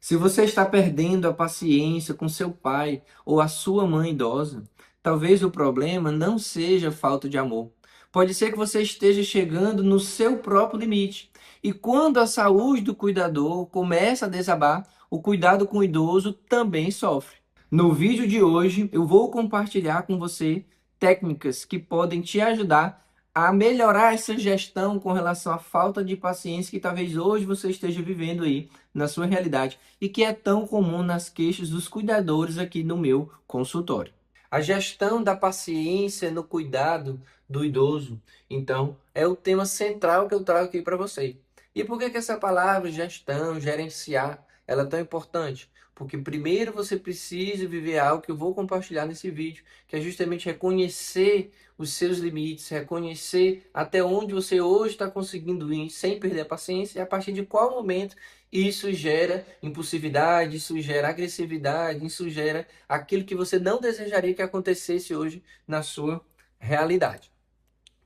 Se você está perdendo a paciência com seu pai ou a sua mãe idosa, talvez o problema não seja falta de amor. Pode ser que você esteja chegando no seu próprio limite. E quando a saúde do cuidador começa a desabar, o cuidado com o idoso também sofre. No vídeo de hoje, eu vou compartilhar com você técnicas que podem te ajudar a melhorar essa gestão com relação à falta de paciência que talvez hoje você esteja vivendo aí na sua realidade e que é tão comum nas queixas dos cuidadores aqui no meu consultório. A gestão da paciência no cuidado do idoso, então, é o tema central que eu trago aqui para você. E por que que essa palavra gestão, gerenciar, ela é tão importante? Porque primeiro você precisa viver algo que eu vou compartilhar nesse vídeo, que é justamente reconhecer os seus limites, reconhecer até onde você hoje está conseguindo ir sem perder a paciência e a partir de qual momento isso gera impulsividade, isso gera agressividade, isso gera aquilo que você não desejaria que acontecesse hoje na sua realidade.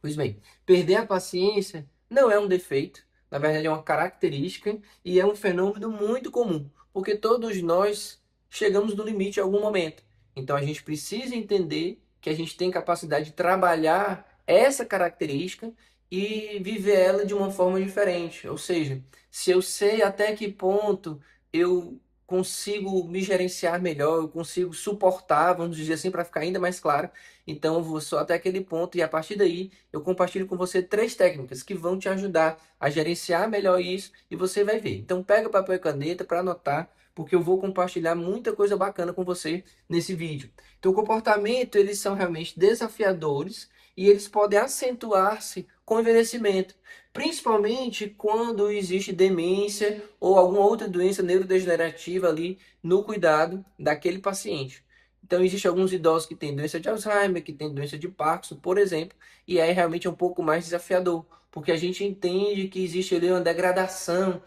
Pois bem, perder a paciência não é um defeito, na verdade é uma característica e é um fenômeno muito comum, porque todos nós chegamos no limite em algum momento. Então a gente precisa entender que a gente tem capacidade de trabalhar essa característica e viver ela de uma forma diferente. Ou seja, se eu sei até que ponto eu consigo me gerenciar melhor, eu consigo suportar, vamos dizer assim, para ficar ainda mais claro, então eu vou só até aquele ponto e a partir daí eu compartilho com você três técnicas que vão te ajudar a gerenciar melhor isso e você vai ver. Então pega o papel e caneta para anotar, porque eu vou compartilhar muita coisa bacana com você nesse vídeo. Então o comportamento, eles são realmente desafiadores e eles podem acentuar-se com o envelhecimento, principalmente quando existe demência ou alguma outra doença neurodegenerativa ali no cuidado daquele paciente. Então, existem alguns idosos que têm doença de Alzheimer, que têm doença de Parkinson, por exemplo, e aí realmente é um pouco mais desafiador, porque a gente entende que existe ali uma degradação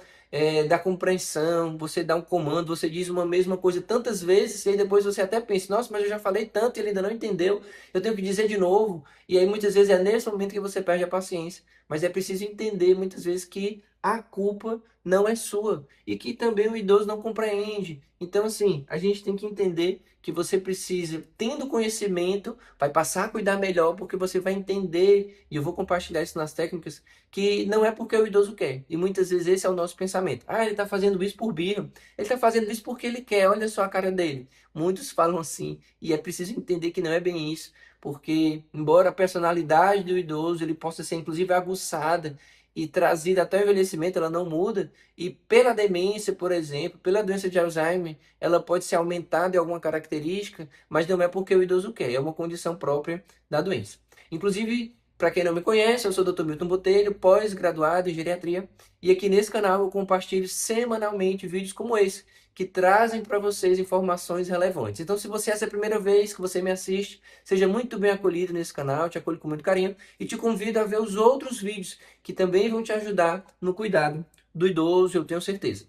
da compreensão, você dá um comando, você diz uma mesma coisa tantas vezes, e aí depois você até pensa, nossa, mas eu já falei tanto e ele ainda não entendeu, eu tenho que dizer de novo, e aí muitas vezes é nesse momento que você perde a paciência, mas é preciso entender muitas vezes que a culpa não é sua, e que também o idoso não compreende. Então, assim, a gente tem que entender que você precisa, tendo conhecimento, vai passar a cuidar melhor, porque você vai entender, e eu vou compartilhar isso nas técnicas, que não é porque o idoso quer. E muitas vezes esse é o nosso pensamento. Ah, ele está fazendo isso por birra. Ele está fazendo isso porque ele quer. Olha só a cara dele. Muitos falam assim, e é preciso entender que não é bem isso, porque embora a personalidade do idoso ele possa ser inclusive aguçada e trazida até o envelhecimento, ela não muda. E pela demência, por exemplo, pela doença de Alzheimer, ela pode ser aumentada em alguma característica, mas não é porque o idoso quer, é uma condição própria da doença. Inclusive, para quem não me conhece, eu sou o Dr. Milton Botelho, pós-graduado em geriatria, e aqui nesse canal eu compartilho semanalmente vídeos como esse, que trazem para vocês informações relevantes. Então, se você essa é a primeira vez que você me assiste, seja muito bem acolhido nesse canal, te acolho com muito carinho e te convido a ver os outros vídeos que também vão te ajudar no cuidado do idoso, eu tenho certeza.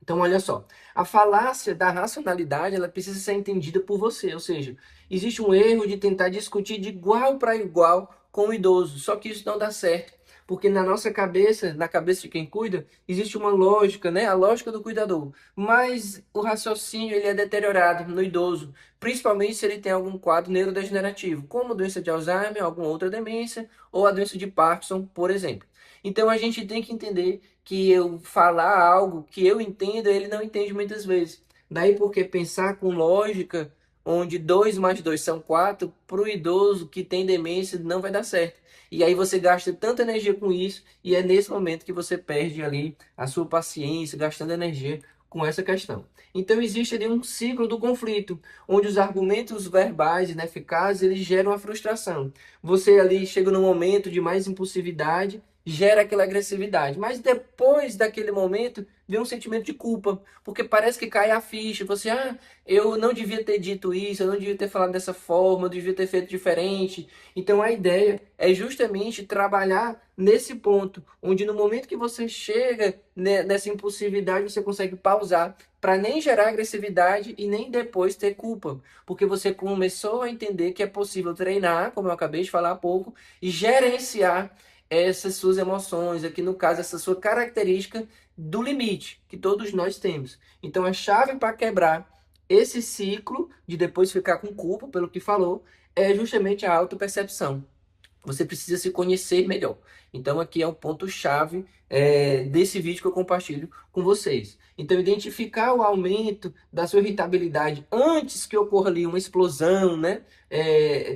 Então, olha só, a falácia da racionalidade, ela precisa ser entendida por você, ou seja, existe um erro de tentar discutir de igual para igual com o idoso, só que isso não dá certo, porque na nossa cabeça, na cabeça de quem cuida, existe uma lógica, né? A lógica do cuidador, mas o raciocínio ele é deteriorado no idoso, principalmente se ele tem algum quadro neurodegenerativo, como doença de Alzheimer, alguma outra demência, ou a doença de Parkinson, por exemplo. Então a gente tem que entender que eu falar algo que eu entendo, ele não entende muitas vezes. Daí porque pensar com lógica, onde 2 mais 2 são 4, para o idoso que tem demência não vai dar certo. E aí você gasta tanta energia com isso, e é nesse momento que você perde ali a sua paciência, gastando energia com essa questão. Então existe ali um ciclo do conflito, onde os argumentos verbais ineficazes, eles geram a frustração. Você ali chega num momento de mais impulsividade, gera aquela agressividade. Mas depois daquele momento, vem um sentimento de culpa, porque parece que cai a ficha. Você, eu não devia ter dito isso, eu não devia ter falado dessa forma, eu devia ter feito diferente. Então a ideia é justamente trabalhar nesse ponto, onde no momento que você chega nessa impulsividade, você consegue pausar para nem gerar agressividade e nem depois ter culpa, porque você começou a entender que é possível treinar, como eu acabei de falar há pouco, e gerenciar essas suas emoções, aqui no caso, essa sua característica do limite que todos nós temos. Então, a chave para quebrar esse ciclo de depois ficar com culpa pelo que falou é justamente a autopercepção. Você precisa se conhecer melhor. Então, aqui é o ponto-chave desse vídeo que eu compartilho com vocês. Então, identificar o aumento da sua irritabilidade antes que ocorra ali uma explosão, né?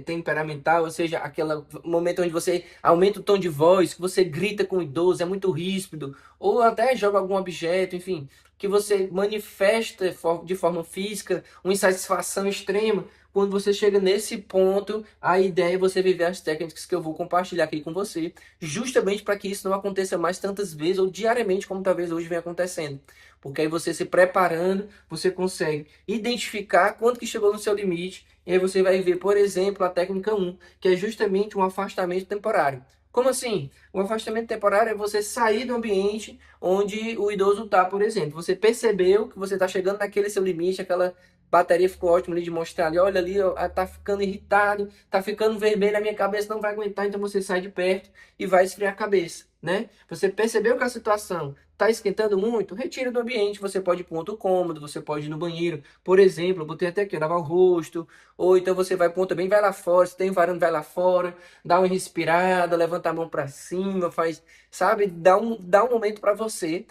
Temperamental, ou seja, aquele momento onde você aumenta o tom de voz, que você grita com o idoso, é muito ríspido, ou até joga algum objeto, enfim, que você manifesta de forma física uma insatisfação extrema. Quando você chega nesse ponto, a ideia é você viver as técnicas que eu vou compartilhar aqui com você, justamente para que isso não aconteça mais tantas vezes ou diariamente, como talvez hoje venha acontecendo. Porque aí você se preparando, você consegue identificar quanto que chegou no seu limite, e aí você vai ver, por exemplo, a técnica 1, que é justamente um afastamento temporário. Como assim? O afastamento temporário é você sair do ambiente onde o idoso está, por exemplo. Você percebeu que você está chegando naquele seu limite, aquela bateria ficou ótima ali de mostrar ali, olha ali, ó, tá ficando irritado, tá ficando vermelho, a minha cabeça não vai aguentar, então você sai de perto e vai esfriar a cabeça, né? Você percebeu que a situação tá esquentando muito? Retira do ambiente, você pode ir para um outro cômodo, você pode ir no banheiro, por exemplo, eu botei até aqui, lavar o rosto, ou então você vai para um também, vai lá fora, se tem varanda, vai lá fora, dá uma respirada, levanta a mão para cima, faz, sabe, dá um momento para você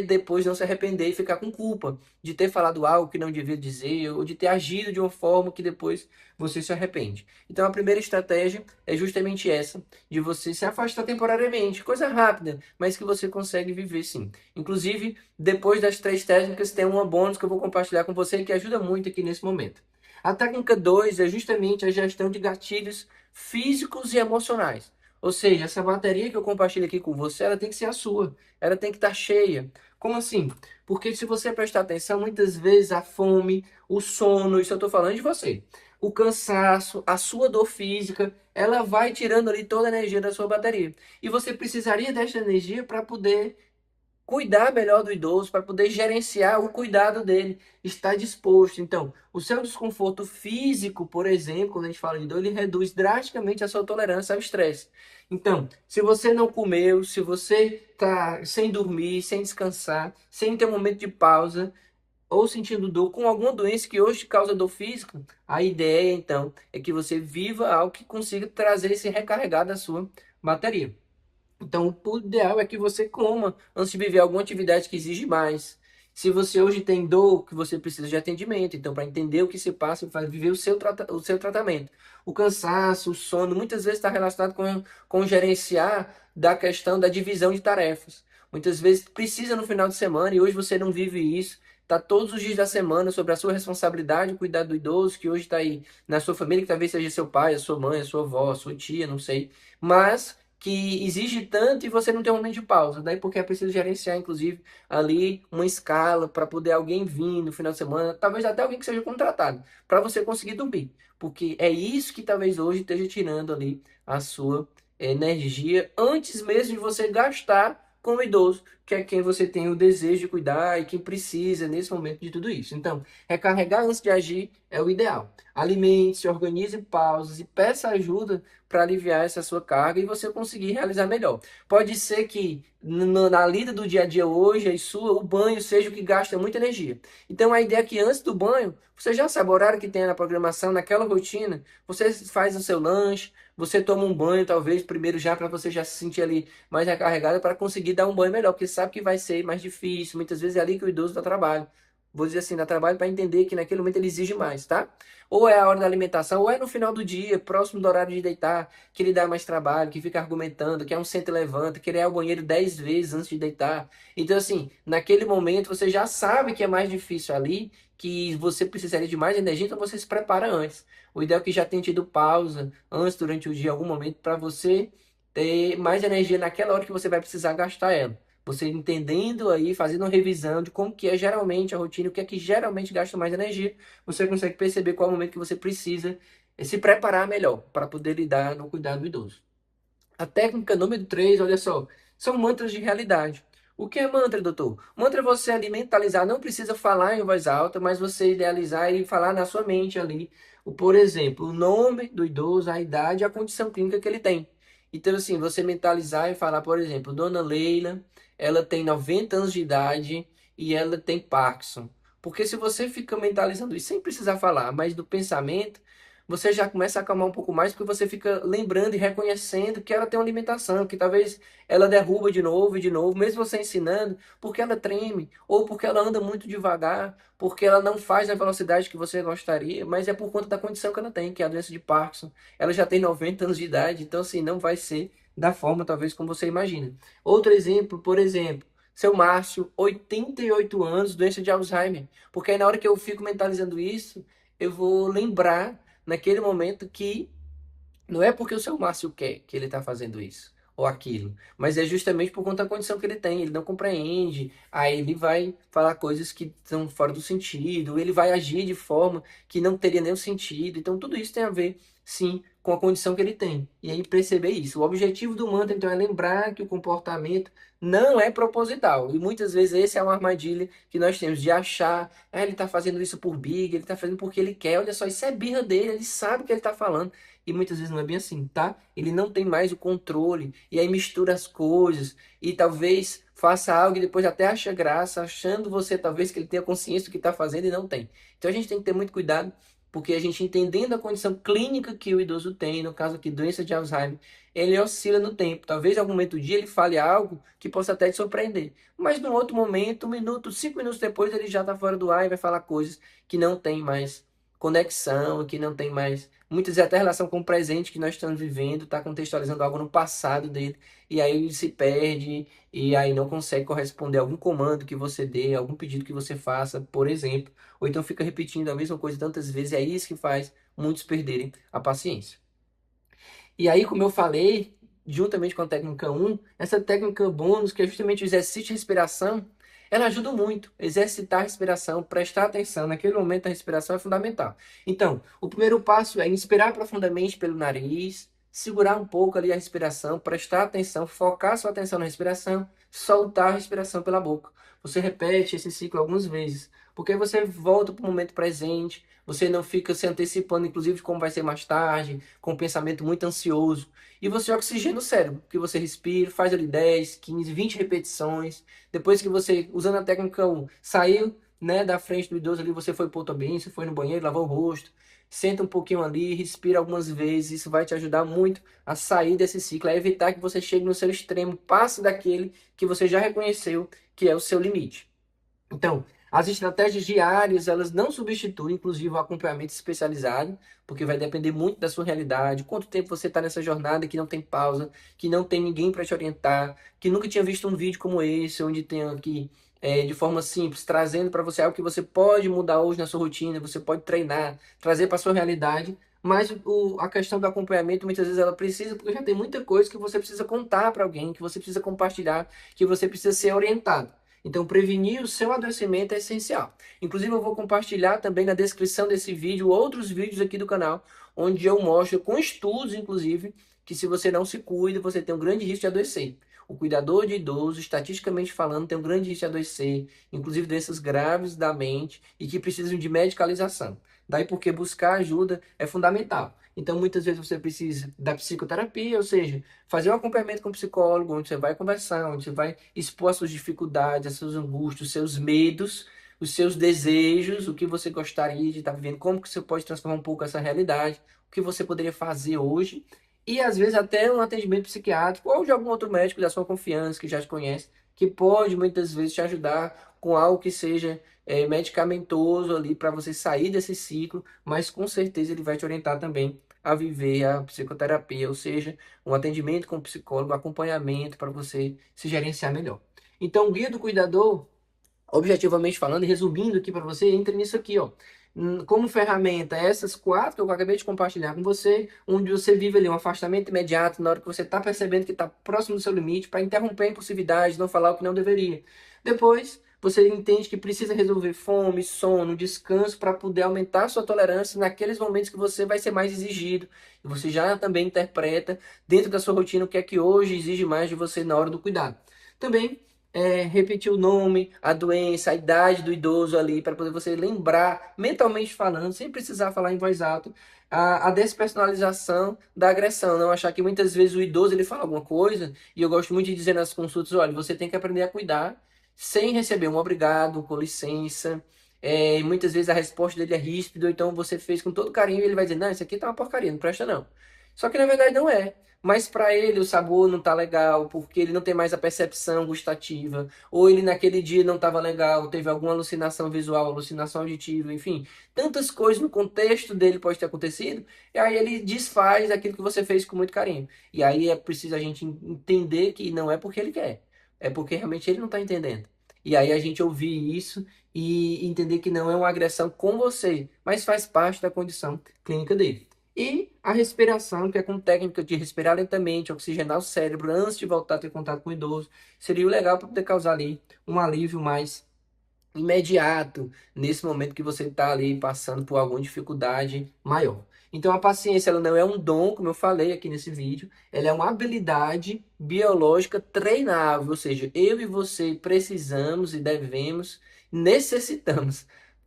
depois não se arrepender e ficar com culpa de ter falado algo que não devia dizer ou de ter agido de uma forma que depois você se arrepende. Então a primeira estratégia é justamente essa, de você se afastar temporariamente, coisa rápida, mas que você consegue viver sim. Inclusive, depois das 3 técnicas, tem uma bônus que eu vou compartilhar com você que ajuda muito aqui nesse momento. A técnica 2 é justamente a gestão de gatilhos físicos e emocionais. Ou seja, essa bateria que eu compartilho aqui com você, ela tem que ser a sua. Ela tem que estar cheia. Como assim? Porque se você prestar atenção, muitas vezes a fome, o sono, isso eu estou falando de você, o cansaço, a sua dor física, ela vai tirando ali toda a energia da sua bateria. E você precisaria dessa energia para poder cuidar melhor do idoso, para poder gerenciar o cuidado dele, estar disposto. Então, o seu desconforto físico, por exemplo, quando a gente fala de dor, ele reduz drasticamente a sua tolerância ao estresse. Então, se você não comeu, se você está sem dormir, sem descansar, sem ter um momento de pausa, ou sentindo dor com alguma doença que hoje causa dor física, a ideia, então, é que você viva algo que consiga trazer esse recarregar da sua bateria. Então, o ideal é que você coma antes de viver alguma atividade que exige mais. Se você hoje tem dor, que você precisa de atendimento, então, para entender o que se passa, vai viver o seu tratamento. O cansaço, o sono, muitas vezes está relacionado com o gerenciar da questão da divisão de tarefas. Muitas vezes precisa no final de semana e hoje você não vive isso. Está todos os dias da semana sobre a sua responsabilidade, cuidar do idoso que hoje está aí na sua família, que talvez seja seu pai, a sua mãe, a sua avó, a sua tia, não sei. Mas que exige tanto e você não tem um momento de pausa. Daí porque é preciso gerenciar, inclusive, ali uma escala para poder alguém vir no final de semana, talvez até alguém que seja contratado, para você conseguir dormir. Porque é isso que talvez hoje esteja tirando ali a sua energia antes mesmo de você gastar com o idoso, que é quem você tem o desejo de cuidar e quem precisa nesse momento de tudo isso. Então, recarregar antes de agir é o ideal. Alimente-se, organize pausas e peça ajuda para aliviar essa sua carga e você conseguir realizar melhor. Pode ser que na lida do dia a dia hoje, a sua, o banho seja o que gasta muita energia. Então a ideia é que antes do banho, você já sabe o horário que tem na programação, naquela rotina, você faz o seu lanche, você toma um banho, talvez, primeiro já para você já se sentir ali mais recarregado para conseguir dar um banho melhor, porque sabe que vai ser mais difícil, muitas vezes é ali que o idoso dá trabalho. Vou dizer assim, dá trabalho para entender que naquele momento ele exige mais, tá? Ou é a hora da alimentação, ou é no final do dia, próximo do horário de deitar, que ele dá mais trabalho, que fica argumentando, que é um senta e levanta, que ele é ao banheiro 10 vezes antes de deitar. Então, assim, naquele momento você já sabe que é mais difícil ali, que você precisaria de mais energia, então você se prepara antes. O ideal é que já tenha tido pausa antes, durante o dia, em algum momento, para você ter mais energia naquela hora que você vai precisar gastar ela. Você entendendo aí, fazendo uma revisão de como que é geralmente a rotina, o que é que geralmente gasta mais energia, você consegue perceber qual é o momento que você precisa se preparar melhor para poder lidar no cuidado do idoso. A técnica número 3, olha só, são mantras de realidade. O que é mantra, doutor? Mantra é você ali mentalizar, não precisa falar em voz alta, mas você idealizar e falar na sua mente ali, por exemplo, o nome do idoso, a idade e a condição clínica que ele tem. Então, assim, você mentalizar e falar, por exemplo, Dona Leila, ela tem 90 anos de idade e ela tem Parkinson. Porque se você fica mentalizando isso sem precisar falar, mas do pensamento, você já começa a acalmar um pouco mais, porque você fica lembrando e reconhecendo que ela tem uma limitação, que talvez ela derruba de novo e de novo, mesmo você ensinando, porque ela treme, ou porque ela anda muito devagar, porque ela não faz na velocidade que você gostaria, mas é por conta da condição que ela tem, que é a doença de Parkinson. Ela já tem 90 anos de idade, então assim, não vai ser da forma talvez como você imagina. Outro exemplo, por exemplo, seu Márcio, 88 anos, doença de Alzheimer. Porque aí na hora que eu fico mentalizando isso, eu vou lembrar naquele momento que não é porque o seu Márcio quer que ele está fazendo isso ou aquilo, mas é justamente por conta da condição que ele tem. Ele não compreende, aí ele vai falar coisas que estão fora do sentido, ele vai agir de forma que não teria nenhum sentido. Então, tudo isso tem a ver, sim, com a condição que ele tem. E aí perceber isso. O objetivo do mantra, então, é lembrar que o comportamento não é proposital. E muitas vezes essa é uma armadilha que nós temos de achar, ele está fazendo isso por birra, ele está fazendo porque ele quer. Olha só, isso é birra dele, ele sabe o que ele está falando. E muitas vezes não é bem assim, tá? Ele não tem mais o controle, e aí mistura as coisas, e talvez faça algo e depois até acha graça, achando você talvez que ele tenha consciência do que está fazendo e não tem. Então a gente tem que ter muito cuidado, porque a gente entendendo a condição clínica que o idoso tem, no caso aqui, doença de Alzheimer, ele oscila no tempo. Talvez em algum momento do dia ele fale algo que possa até te surpreender. Mas num outro momento, 1 minuto, 5 minutos depois, ele já está fora do ar e vai falar coisas que não tem mais conexão, que não tem mais. Muitas vezes até a relação com o presente que nós estamos vivendo está contextualizando algo no passado dele, e aí ele se perde, e aí não consegue corresponder a algum comando que você dê, algum pedido que você faça, por exemplo, ou então fica repetindo a mesma coisa tantas vezes, e é isso que faz muitos perderem a paciência. E aí, como eu falei, juntamente com a técnica um, essa técnica bônus, que é justamente o exercício de respiração, ela ajuda muito. Exercitar a respiração, prestar atenção naquele momento, a respiração é fundamental. Então, o primeiro passo é inspirar profundamente pelo nariz, segurar um pouco ali a respiração, prestar atenção, focar sua atenção na respiração, soltar a respiração pela boca. Você repete esse ciclo algumas vezes, porque você volta para o momento presente, você não fica se antecipando, inclusive, de como vai ser mais tarde, com um pensamento muito ansioso. E você oxigena o cérebro, que você respira, faz ali 10, 15, 20 repetições. Depois que você, usando a técnica 1, saiu, né, da frente do idoso ali, você foi para outro ambiente, você foi no banheiro, lavou o rosto, senta um pouquinho ali, respira algumas vezes. Isso vai te ajudar muito a sair desse ciclo, a evitar que você chegue no seu extremo, passe daquele que você já reconheceu que é o seu limite. Então, as estratégias diárias, elas não substituem, inclusive, o acompanhamento especializado, porque vai depender muito da sua realidade, quanto tempo você está nessa jornada que não tem pausa, que não tem ninguém para te orientar, que nunca tinha visto um vídeo como esse, onde tem aqui, de forma simples, trazendo para você algo que você pode mudar hoje na sua rotina, você pode treinar, trazer para a sua realidade, mas a questão do acompanhamento, muitas vezes ela precisa, porque já tem muita coisa que você precisa contar para alguém, que você precisa compartilhar, que você precisa ser orientado. Então, prevenir o seu adoecimento é essencial. Inclusive, eu vou compartilhar também na descrição desse vídeo outros vídeos aqui do canal, onde eu mostro com estudos, inclusive, que se você não se cuida, você tem um grande risco de adoecer. O cuidador de idoso, estatisticamente falando, tem um grande risco de adoecer, inclusive doenças graves da mente e que precisam de medicalização. Daí porque buscar ajuda é fundamental. Então, muitas vezes você precisa da psicoterapia, ou seja, fazer um acompanhamento com o psicólogo, onde você vai conversar, onde você vai expor as suas dificuldades, as suas angústias, os seus medos, os seus desejos, o que você gostaria de estar vivendo, como que você pode transformar um pouco essa realidade, o que você poderia fazer hoje, e às vezes até um atendimento psiquiátrico ou de algum outro médico da sua confiança, que já te conhece, que pode muitas vezes te ajudar com algo que seja medicamentoso ali para você sair desse ciclo, mas com certeza ele vai te orientar também a viver a psicoterapia, ou seja, um atendimento com o psicólogo, acompanhamento para você se gerenciar melhor. Então, o guia do cuidador, objetivamente falando e resumindo aqui para você, entra nisso aqui, ó. Como ferramenta, essas quatro que eu acabei de compartilhar com você, onde você vive ali um afastamento imediato na hora que você está percebendo que está próximo do seu limite, para interromper a impulsividade, não falar o que não deveria. Depois, você entende que precisa resolver fome, sono, descanso para poder aumentar a sua tolerância naqueles momentos que você vai ser mais exigido. E você já também interpreta dentro da sua rotina o que é que hoje exige mais de você na hora do cuidado. Também repetir o nome, a doença, a idade do idoso ali, para poder você lembrar, mentalmente falando, sem precisar falar em voz alta, a despersonalização da agressão. Não achar que muitas vezes o idoso ele fala alguma coisa, e eu gosto muito de dizer nas consultas, olha, você tem que aprender a cuidar sem receber um obrigado, com licença. Muitas vezes a resposta dele é ríspida, ou então você fez com todo carinho e ele vai dizer, não, isso aqui tá uma porcaria, não presta não. Só que na verdade não é. Mas para ele o sabor não tá legal, porque ele não tem mais a percepção gustativa, ou ele naquele dia não estava legal, teve alguma alucinação visual, alucinação auditiva, enfim, tantas coisas no contexto dele pode ter acontecido, e aí ele desfaz aquilo que você fez com muito carinho. E aí é preciso a gente entender que não é porque ele quer, é porque realmente ele não está entendendo. E aí a gente ouvir isso e entender que não é uma agressão com você, mas faz parte da condição clínica dele. E a respiração, que é com técnica de respirar lentamente, oxigenar o cérebro antes de voltar a ter contato com o idoso, seria o legal para poder causar ali um alívio mais imediato nesse momento que você está ali passando por alguma dificuldade maior. Então a paciência ela não é um dom, como eu falei aqui nesse vídeo, ela é uma habilidade biológica treinável, ou seja, eu e você precisamos e devemos, necessitamos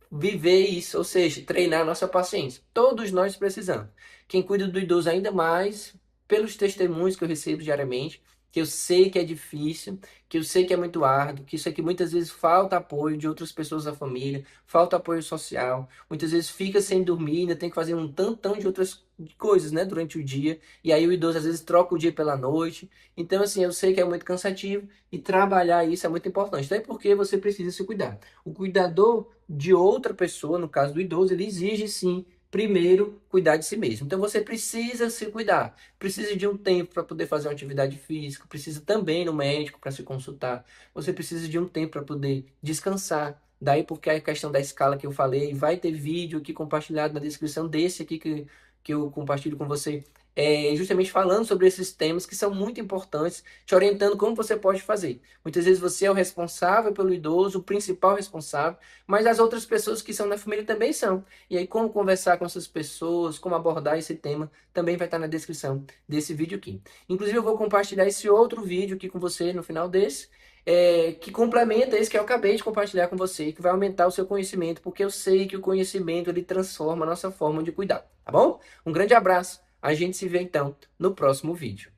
viver isso, ou seja, treinar a nossa paciência. Todos nós precisamos. Quem cuida do idoso ainda mais, pelos testemunhos que eu recebo diariamente, que eu sei que é difícil, que eu sei que é muito árduo, que isso aqui muitas vezes falta apoio de outras pessoas da família, falta apoio social, muitas vezes fica sem dormir, ainda tem que fazer um tantão de outras coisas, né, durante o dia, e aí o idoso às vezes troca o dia pela noite. Então, assim, eu sei que é muito cansativo e trabalhar isso é muito importante, até porque você precisa se cuidar. O cuidador de outra pessoa, no caso do idoso, ele exige sim, primeiro, cuidar de si mesmo. Então você precisa se cuidar, precisa de um tempo para poder fazer uma atividade física, precisa também ir no médico para se consultar, você precisa de um tempo para poder descansar. Daí porque a questão da escala que eu falei, vai ter vídeo aqui compartilhado na descrição desse aqui que eu compartilho com você, justamente falando sobre esses temas que são muito importantes, te orientando como você pode fazer. Muitas vezes você é o responsável pelo idoso, o principal responsável, mas as outras pessoas que são na família também são. E aí, como conversar com essas pessoas, como abordar esse tema, também vai estar na descrição desse vídeo aqui. Inclusive, eu vou compartilhar esse outro vídeo aqui com você no final desse, que complementa esse que eu acabei de compartilhar com você, que vai aumentar o seu conhecimento, porque eu sei que o conhecimento ele transforma a nossa forma de cuidar, tá bom? Um grande abraço, a gente se vê então no próximo vídeo.